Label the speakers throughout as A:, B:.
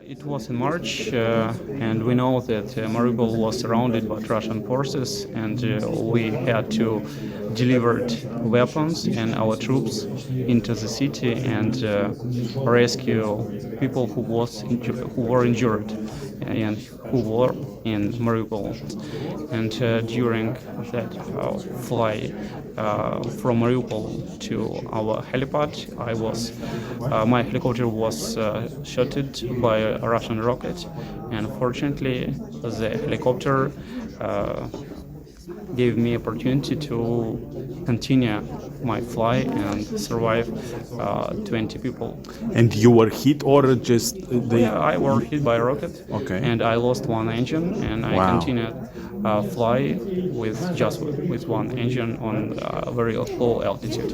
A: It was in March, and we know that Mariupol was surrounded by Russian forces, and we had to deliver weapons and our troops into the city and rescue people who were injured and who were in Mariupol. And during that fly from Mariupol to our helipad, my helicopter was shot by a Russian rocket, and fortunately, the helicopter gave me opportunity to continue my fly and survive 20 people.
B: And you were hit or just
A: Yeah, I was hit by a rocket,
B: Okay.
A: and I lost one engine, and I
B: Wow.
A: continued fly with one engine on very low altitude.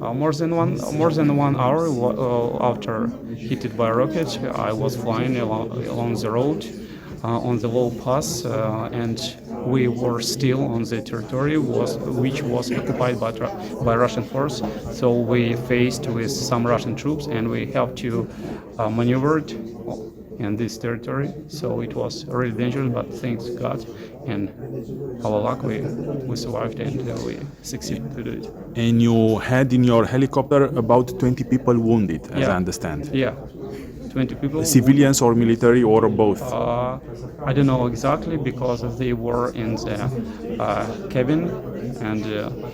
A: More than 1 hour after hit by a rocket, I was flying along the road on the low pass, and we were still on the territory which was occupied by Russian force. So we faced with some Russian troops, and we have to maneuver in this territory. So it was really dangerous, but thanks God and our luck, we survived and we succeeded to do it.
B: and you had in your helicopter about 20 people wounded, as
A: Yeah.
B: I understand.
A: Yeah, 20 people.
B: Civilians or military or both?
A: I don't know exactly because they were in the cabin, and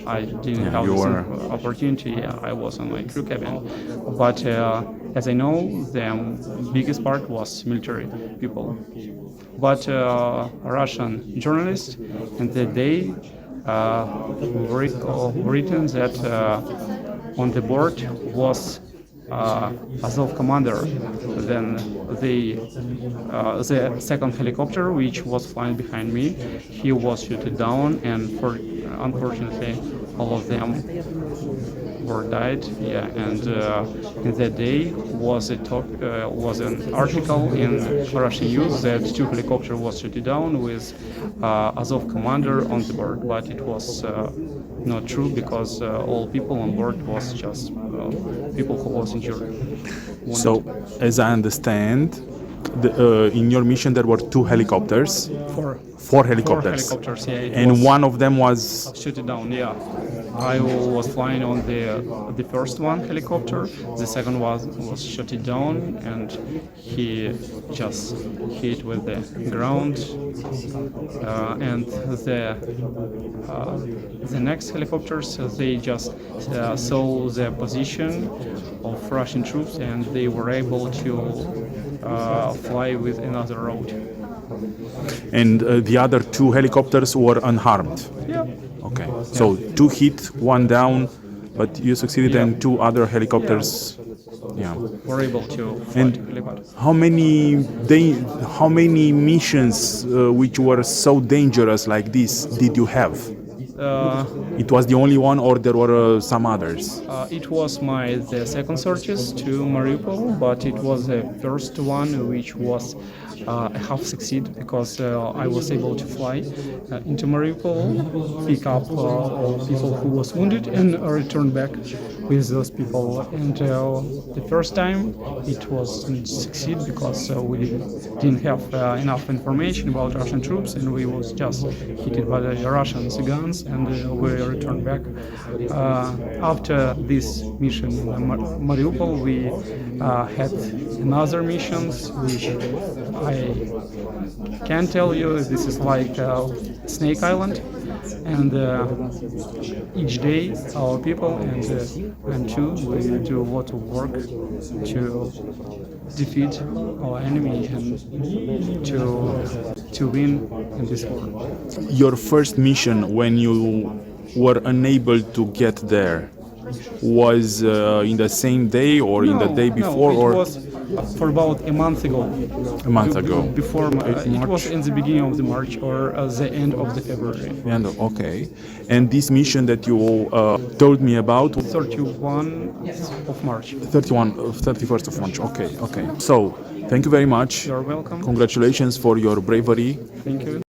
A: I didn't have
B: you
A: this
B: were-
A: opportunity. I was on my crew cabin, but as I know, the biggest part was military people. But Russian journalists in that day written that on the board was Azov commander. Then the second helicopter, which was flying behind me, he was shot down, and unfortunately, all of them were died. Yeah, and in that day was an article in Russian news that 2 helicopters was shot down with Azov commander on the board, but it was not true because all people on board was just people who was injured.
B: So, as I understand, in your mission there were 2 helicopters,
A: Four
B: 4 helicopters,
A: helicopters, yeah.
B: and one of them was
A: Shut it down, yeah. I was flying on the first one helicopter. The second was shut it down, and he just hit with the ground. And the next helicopters, they just saw the position of Russian troops, and they were able to fly with another route.
B: and the other 2 helicopters were unharmed.
A: Yeah.
B: Okay, so 2 hit, 1 down, but you succeeded,
A: Yeah.
B: and 2 other helicopters. Yeah.
A: Were able to fly
B: And
A: to helipad.
B: how many missions which were so dangerous like this did you have? It was the only one, or there were some others?
A: It was the second searches to Mariupol, but it was the first one which was half succeed because I was able to fly into Mariupol, pick up all people who was wounded, and return back with those people. And the first time it wasn't succeed because we didn't have enough information about Russian troops, and we was just hit by the Russian guns, and we returned back. After this mission in Mariupol, we had another missions which I can't tell you. This is like Snake Island, and each day our people and we do a lot of work to defeat our enemy and to win in this war.
B: Your first mission, when you were unable to get there, was in the same day or in the day before,
A: it
B: or
A: was for about a month ago.
B: a month ago?
A: Before it was in the beginning of the March or the end of the February.
B: Okay. And this mission that you told me about,
A: 31 of March.
B: 31st of March. Okay. So, thank you very much.
A: You're welcome.
B: Congratulations for your bravery.
A: Thank you.